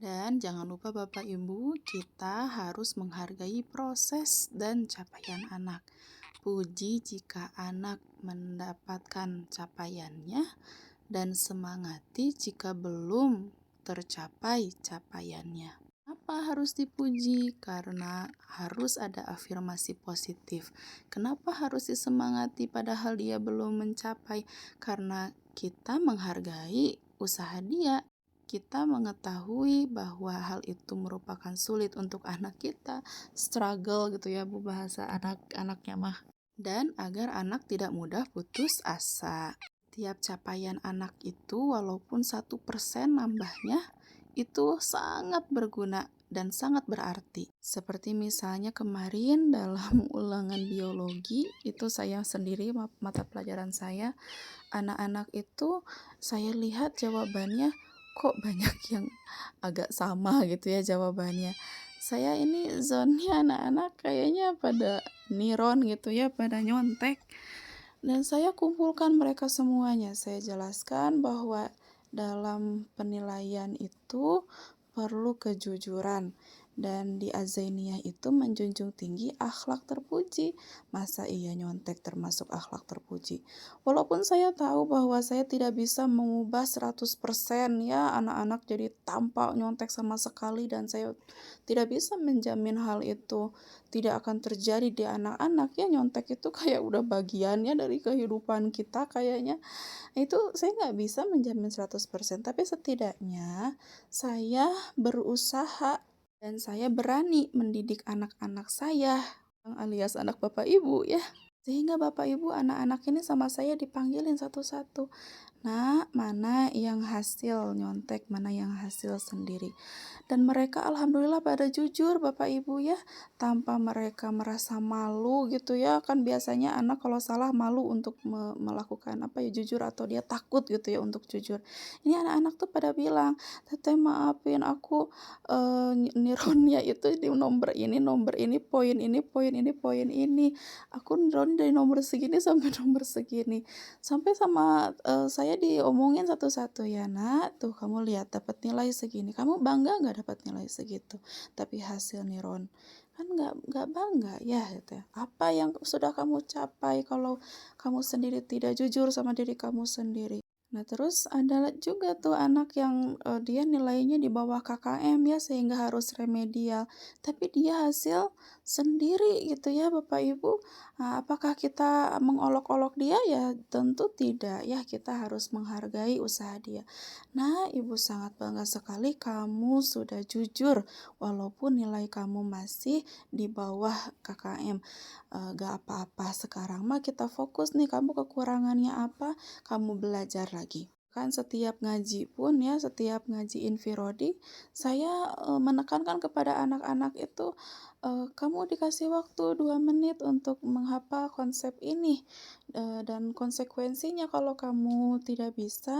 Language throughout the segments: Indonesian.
Dan jangan lupa Bapak Ibu, kita harus menghargai proses dan capaian anak. Puji jika anak mendapatkan capaiannya dan semangati jika belum tercapai capaiannya. Kenapa harus dipuji? Karena harus ada afirmasi positif. Kenapa harus disemangati padahal dia belum mencapai? Karena kita menghargai usaha dia. Kita mengetahui bahwa hal itu merupakan sulit untuk anak kita, struggle gitu ya Bu bahasa anak-anaknya mah. Dan agar anak tidak mudah putus asa. Tiap capaian anak itu walaupun 1% nambahnya itu sangat berguna dan sangat berarti. Seperti misalnya kemarin dalam ulangan biologi itu saya sendiri mata pelajaran saya, anak-anak itu saya lihat jawabannya kok banyak yang agak sama gitu ya jawabannya. Saya ini zonnya anak-anak kayaknya pada niron gitu ya, pada nyontek. Dan saya kumpulkan mereka semuanya. Saya jelaskan bahwa dalam penilaian itu perlu kejujuran. Dan di Azainiyah itu menjunjung tinggi akhlak terpuji. Masa iya nyontek termasuk akhlak terpuji? Walaupun saya tahu bahwa saya tidak bisa mengubah 100% ya anak-anak jadi tanpa nyontek sama sekali, dan saya tidak bisa menjamin hal itu tidak akan terjadi di anak-anak ya. Nyontek itu kayak udah bagiannya dari kehidupan kita kayaknya. Itu saya nggak bisa menjamin 100%, tapi setidaknya saya berusaha dan saya berani mendidik anak-anak saya, alias anak Bapak Ibu ya. Sehingga Bapak Ibu anak-anak ini sama saya dipanggilin satu-satu. Nah, mana yang hasil nyontek, mana yang hasil sendiri. Dan mereka alhamdulillah pada jujur Bapak Ibu ya, tanpa mereka merasa malu gitu ya. Kan biasanya anak kalau salah malu untuk melakukan jujur, atau dia takut gitu ya untuk jujur. Ini anak-anak tuh pada bilang, "Teteh maafin aku nironnya itu di nomor ini, poin ini, poin ini, poin ini. Aku niron dari nomor segini sampai nomor segini." Sampai sama saya diomongin satu-satu, "Ya nak, tuh kamu lihat dapat nilai segini, kamu bangga nggak dapat nilai segitu? Tapi hasil niron kan nggak bangga ya," gitu ya. "Apa yang sudah kamu capai kalau kamu sendiri tidak jujur sama diri kamu sendiri?" Nah terus ada juga tuh anak yang dia nilainya di bawah KKM ya, sehingga harus remedial, tapi dia hasil sendiri gitu ya Bapak Ibu. Nah, apakah kita mengolok-olok dia? Ya tentu tidak ya, kita harus menghargai usaha dia. Nah, Ibu sangat bangga sekali kamu sudah jujur walaupun nilai kamu masih di bawah KKM. Gak apa-apa, sekarang mah kita fokus nih, kamu kekurangannya apa, kamu belajar lagi. Kan setiap ngaji pun ya, setiap ngaji infirodi, saya menekankan kepada anak-anak itu, kamu dikasih waktu 2 menit untuk menghafal konsep ini, dan konsekuensinya kalau kamu tidak bisa,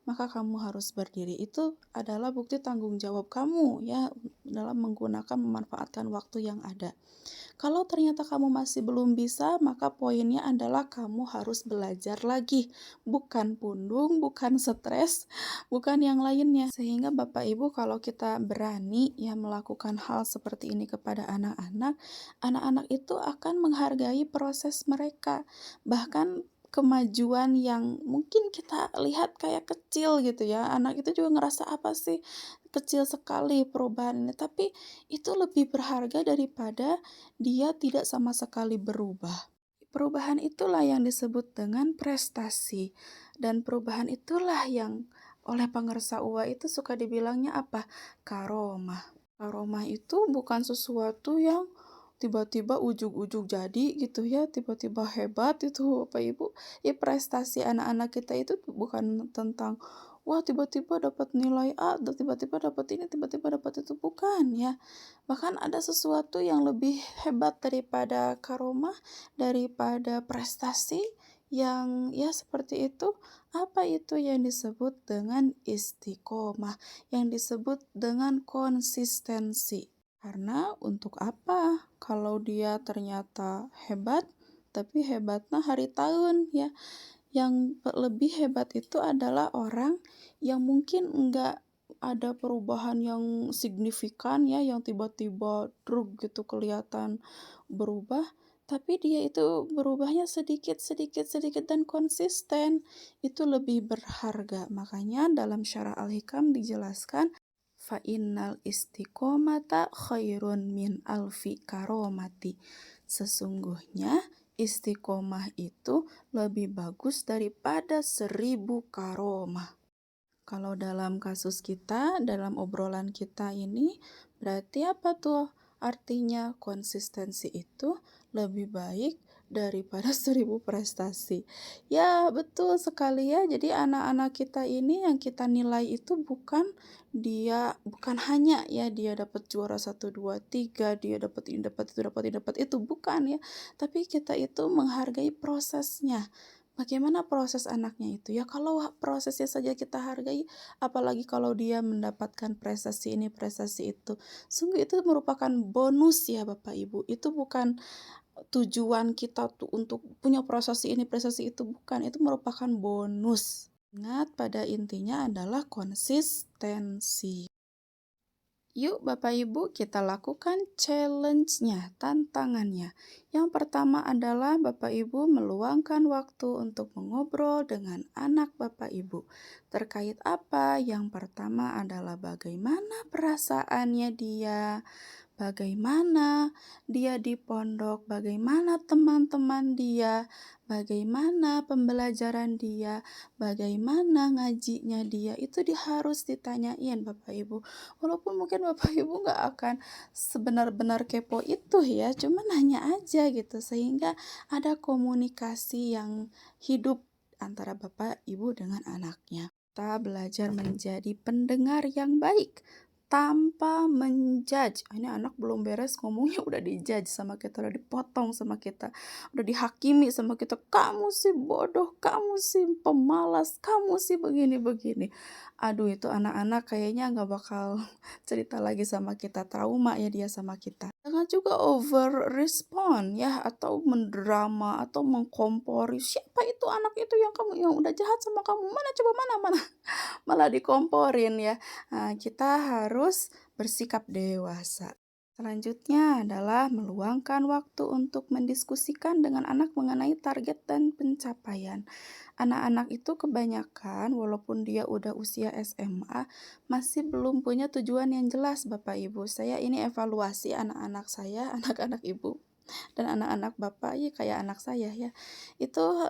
maka kamu harus berdiri. Itu adalah bukti tanggung jawab kamu ya, dalam menggunakan memanfaatkan waktu yang ada. Kalau ternyata kamu masih belum bisa, maka poinnya adalah kamu harus belajar lagi, bukan pundung, bukan stres, bukan yang lainnya. Sehingga Bapak Ibu kalau kita berani ya melakukan hal seperti ini kepada anak-anak, anak-anak itu akan menghargai proses mereka. Bahkan kemajuan yang mungkin kita lihat kayak kecil gitu ya, anak itu juga ngerasa apa sih kecil sekali perubahan ini, tapi itu lebih berharga daripada dia tidak sama sekali berubah. Perubahan itulah yang disebut dengan prestasi, dan perubahan itulah yang oleh pengersa UA itu suka dibilangnya apa? Karomah. Karomah itu bukan sesuatu yang tiba-tiba ujug-ujug jadi gitu ya, tiba-tiba hebat itu Bapak Ibu. Ya prestasi anak-anak kita itu bukan tentang wah tiba-tiba dapat nilai A, tiba-tiba dapat ini, tiba-tiba dapat itu, bukan ya. Bahkan ada sesuatu yang lebih hebat daripada karomah, daripada prestasi yang ya seperti itu. Apa itu yang disebut dengan istiqomah, yang disebut dengan konsistensi. Karena untuk apa kalau dia ternyata hebat, tapi hebatnya hari tahun ya. Yang lebih hebat itu adalah orang yang mungkin ada perubahan yang signifikan ya, yang tiba-tiba gitu kelihatan berubah, tapi dia itu berubahnya sedikit sedikit sedikit dan konsisten, itu lebih berharga. Makanya dalam Syarah Al-Hikam dijelaskan, "Fa innal istiqomata khairun min alfi karomati." Sesungguhnya istiqomah itu lebih bagus daripada 1000 karomah. Kalau dalam kasus kita, dalam obrolan kita ini, berarti apa tuh? Artinya konsistensi itu lebih baik daripada 1000 prestasi. Ya, betul sekali ya. Jadi anak-anak kita ini yang kita nilai itu bukan hanya ya dia dapat juara 1, 2, 3, dia dapat ini, dapat itu, dapat ini, dapat itu, bukan ya. Tapi kita itu menghargai prosesnya. Bagaimana proses anaknya itu? Ya kalau prosesnya saja kita hargai, apalagi kalau dia mendapatkan prestasi ini, prestasi itu. Sungguh itu merupakan bonus ya Bapak Ibu. Itu bukan tujuan kita tuh untuk punya prestasi ini, prestasi itu, bukan. Itu merupakan bonus. Ingat pada intinya adalah konsistensi. Yuk Bapak Ibu kita lakukan challenge-nya, tantangannya. Yang pertama adalah Bapak Ibu meluangkan waktu untuk mengobrol dengan anak Bapak Ibu. Terkait apa? Yang pertama adalah bagaimana perasaannya dia, bagaimana dia di pondok, bagaimana teman-teman dia, bagaimana pembelajaran dia, bagaimana ngajinya dia, itu harus ditanyain Bapak Ibu. Walaupun mungkin Bapak Ibu nggak akan sebenar-benar kepo itu ya, cuma nanya aja gitu, sehingga ada komunikasi yang hidup antara Bapak Ibu dengan anaknya. Kita belajar menjadi pendengar yang baik tanpa menjudge. Ini anak belum beres ngomongnya udah dijudge sama kita, udah dipotong sama kita, udah dihakimi sama kita. Kamu sih bodoh, kamu sih pemalas, kamu sih begini-begini. Aduh, itu anak-anak kayaknya nggak bakal cerita lagi sama kita, trauma ya dia sama kita. Jangan juga over respond ya, atau mendrama atau mengkompori. Siapa itu anak itu yang udah jahat sama kamu? Mana coba, mana? Malah dikomporin ya. Nah, kita harus bersikap dewasa. Selanjutnya adalah meluangkan waktu untuk mendiskusikan dengan anak mengenai target dan pencapaian. Anak-anak itu kebanyakan walaupun dia udah usia SMA masih belum punya tujuan yang jelas Bapak Ibu. Saya ini evaluasi anak-anak saya, anak-anak Ibu dan anak-anak Bapak ya kayak anak saya ya. Itu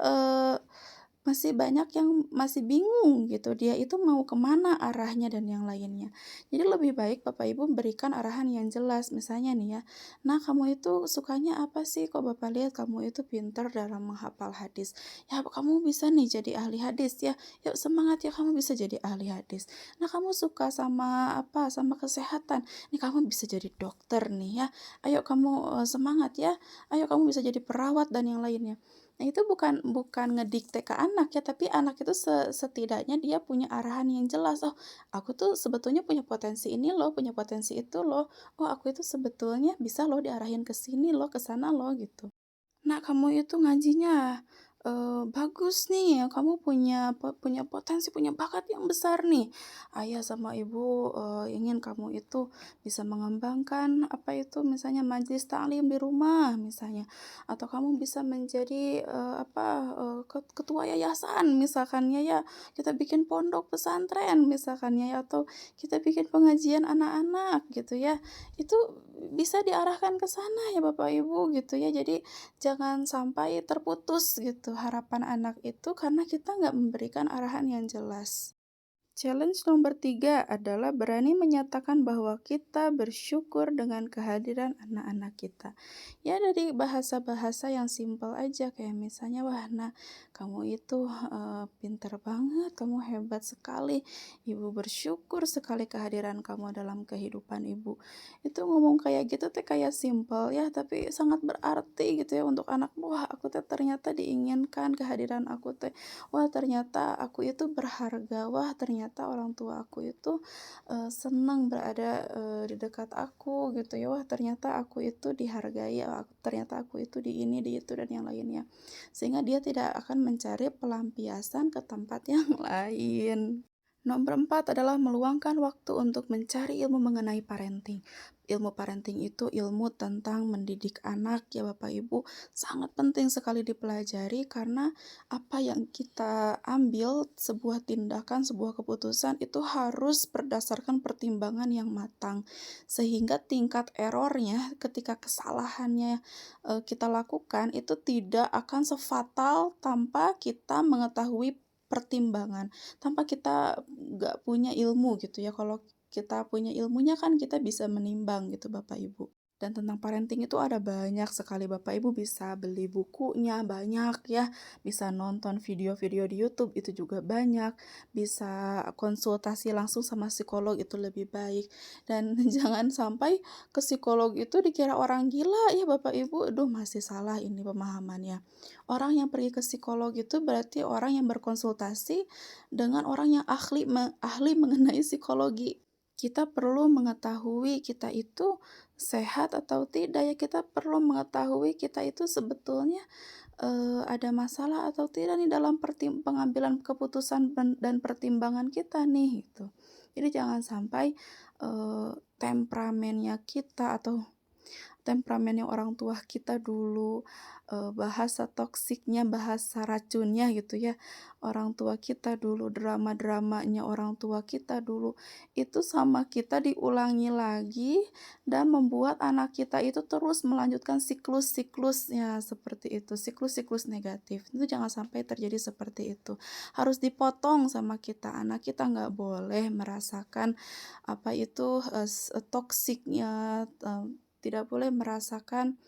masih banyak yang masih bingung gitu, dia itu mau kemana arahnya dan yang lainnya. Jadi lebih baik Bapak Ibu berikan arahan yang jelas, misalnya nih ya, "Nah kamu itu sukanya apa sih? Kok Bapak lihat kamu itu pintar dalam menghafal hadis. Ya kamu bisa nih jadi ahli hadis ya, yuk semangat ya kamu bisa jadi ahli hadis. Nah kamu suka sama apa? Sama kesehatan, nih kamu bisa jadi dokter nih ya, ayo kamu semangat ya, ayo kamu bisa jadi perawat dan yang lainnya." Nah, itu bukan ngedikte ke anak ya, tapi anak itu setidaknya dia punya arahan yang jelas, "Oh, aku tuh sebetulnya punya potensi ini loh, punya potensi itu loh. Oh, aku itu sebetulnya bisa loh diarahin ke sini loh, ke sana loh," gitu. "Nak, kamu itu ngajinya, bagus nih, kamu punya potensi, punya bakat yang besar nih. Ayah sama ibu, ingin kamu itu bisa mengembangkan apa itu, misalnya majelis taklim di rumah misalnya, atau kamu bisa menjadi, ketua yayasan misalkannya ya, kita bikin pondok pesantren misalkannya ya, atau kita bikin pengajian anak-anak gitu ya. Itu bisa diarahkan ke sana ya Bapak Ibu gitu ya. Jadi jangan sampai terputus gitu harapan anak itu karena kita nggak memberikan arahan yang jelas. Challenge nomor 3 adalah berani menyatakan bahwa kita bersyukur dengan kehadiran anak-anak kita. Ya dari bahasa-bahasa yang simpel aja kayak misalnya, "Wah, nah kamu itu pintar banget, kamu hebat sekali. Ibu bersyukur sekali kehadiran kamu dalam kehidupan ibu." Itu ngomong kayak gitu teh kayak simpel ya, tapi sangat berarti gitu ya untuk anak. Wah, aku teh ternyata diinginkan kehadiran aku teh. Wah, ternyata aku itu berharga. Wah, ternyata orang tua aku itu, senang berada, di dekat aku gitu ya. Wah, ternyata aku itu dihargai, ternyata aku itu di ini, di itu, dan yang lainnya. Sehingga dia tidak akan mencari pelampiasan ke tempat yang lain. Nomor 4 adalah meluangkan waktu untuk mencari ilmu mengenai parenting. Ilmu parenting itu ilmu tentang mendidik anak ya Bapak Ibu, sangat penting sekali dipelajari karena apa yang kita ambil, sebuah tindakan, sebuah keputusan itu harus berdasarkan pertimbangan yang matang. Sehingga tingkat errornya ketika kesalahannya kita lakukan itu tidak akan sefatal tanpa kita mengetahui pertimbangan, tanpa kita nggak punya ilmu gitu ya. Kalau kita punya ilmunya kan kita bisa menimbang gitu Bapak Ibu. Dan tentang parenting itu ada banyak sekali Bapak Ibu bisa beli bukunya banyak ya, bisa nonton video-video di YouTube itu juga banyak, bisa konsultasi langsung sama psikolog itu lebih baik. Dan jangan sampai ke psikolog itu dikira orang gila ya Bapak Ibu, aduh masih salah ini pemahamannya. Orang yang pergi ke psikolog itu berarti orang yang berkonsultasi dengan orang yang ahli mengenai psikologi. Kita perlu mengetahui kita itu sehat atau tidak ya, kita perlu mengetahui kita itu sebetulnya, ada masalah atau tidak nih dalam pengambilan keputusan dan pertimbangan kita nih, gitu. Jadi jangan sampai, temperamennya kita atau temperamennya orang tua kita dulu, bahasa toksiknya, bahasa racunnya gitu ya, orang tua kita dulu, drama-dramanya orang tua kita dulu, itu sama kita diulangi lagi dan membuat anak kita itu terus melanjutkan siklus-siklusnya seperti itu, siklus-siklus negatif. Itu jangan sampai terjadi seperti itu. Harus dipotong sama kita, anak kita nggak boleh merasakan apa itu, toksiknya, tidak boleh merasakan,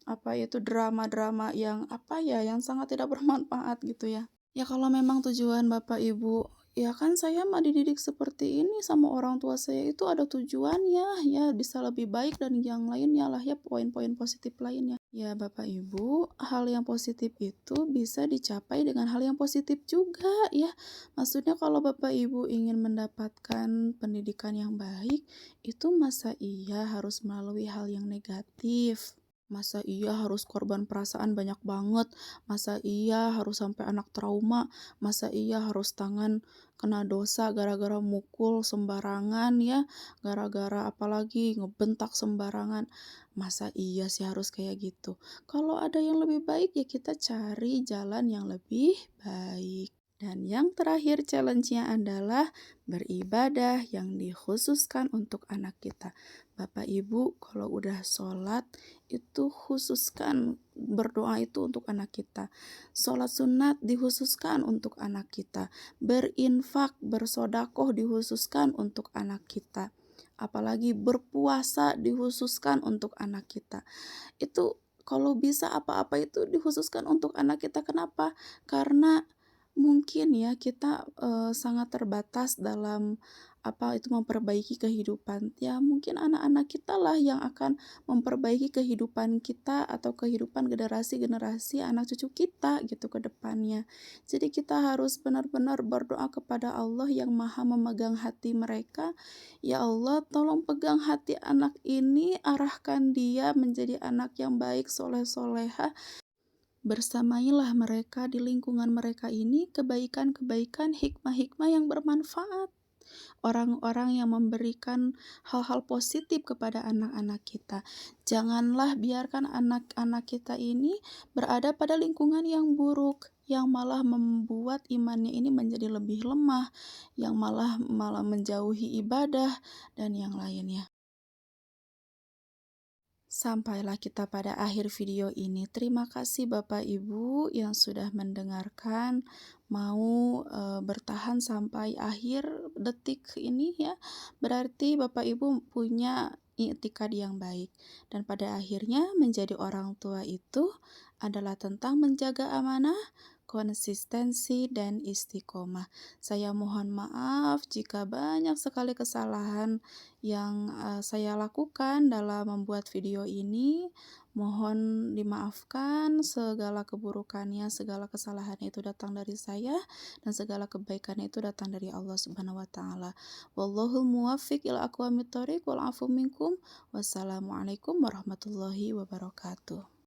apa itu, drama-drama yang, apa ya, yang sangat tidak bermanfaat gitu ya. Ya kalau memang tujuan Bapak Ibu, ya kan saya mah dididik seperti ini sama orang tua saya itu ada tujuannya, ya bisa lebih baik dan yang lainnya lah ya, poin-poin positif lainnya. Ya Bapak Ibu, hal yang positif itu bisa dicapai dengan hal yang positif juga ya. Maksudnya kalau Bapak Ibu ingin mendapatkan pendidikan yang baik, itu masa iya harus melalui hal yang negatif? Masa iya harus korban perasaan banyak banget? Masa iya harus sampai anak trauma? Masa iya harus tangan kena dosa gara-gara mukul sembarangan ya? Gara-gara apalagi ngebentak sembarangan? Masa iya sih harus kayak gitu? Kalau ada yang lebih baik ya kita cari jalan yang lebih baik. Dan yang terakhir challenge-nya adalah beribadah yang dikhususkan untuk anak kita. Bapak Ibu kalau udah sholat itu khususkan berdoa itu untuk anak kita. Sholat sunat dikhususkan untuk anak kita. Berinfak, bersodakoh dikhususkan untuk anak kita. Apalagi berpuasa dikhususkan untuk anak kita. Itu kalau bisa apa-apa itu dikhususkan untuk anak kita. Kenapa? Karena mungkin ya kita, sangat terbatas dalam apa itu memperbaiki kehidupan. Ya mungkin anak-anak kita lah yang akan memperbaiki kehidupan kita atau kehidupan generasi-generasi anak cucu kita gitu ke depannya. Jadi kita harus benar-benar berdoa kepada Allah yang Maha memegang hati mereka, "Ya Allah, tolong pegang hati anak ini, arahkan dia menjadi anak yang baik, soleh-solehah. Bersamailah mereka di lingkungan mereka ini kebaikan-kebaikan, hikmah-hikmah yang bermanfaat." Orang-orang yang memberikan hal-hal positif kepada anak-anak kita. Janganlah biarkan anak-anak kita ini berada pada lingkungan yang buruk, yang malah membuat imannya ini menjadi lebih lemah, yang malah malah menjauhi ibadah dan yang lainnya. Sampailah kita pada akhir video ini. Terima kasih Bapak Ibu yang sudah mendengarkan, mau bertahan sampai akhir detik ini ya. Berarti Bapak Ibu punya itikad yang baik. Dan pada akhirnya menjadi orang tua itu adalah tentang menjaga amanah, konsistensi, dan istiqomah. Saya mohon maaf jika banyak sekali kesalahan yang saya lakukan dalam membuat video ini. Mohon dimaafkan segala keburukannya, segala kesalahannya itu datang dari saya dan segala kebaikannya itu datang dari Allah Subhanahu wa taala. Wallahul muwaffiq ila aqwamit thoriq wal afu minkum. Wassalamualaikum warahmatullahi wabarakatuh.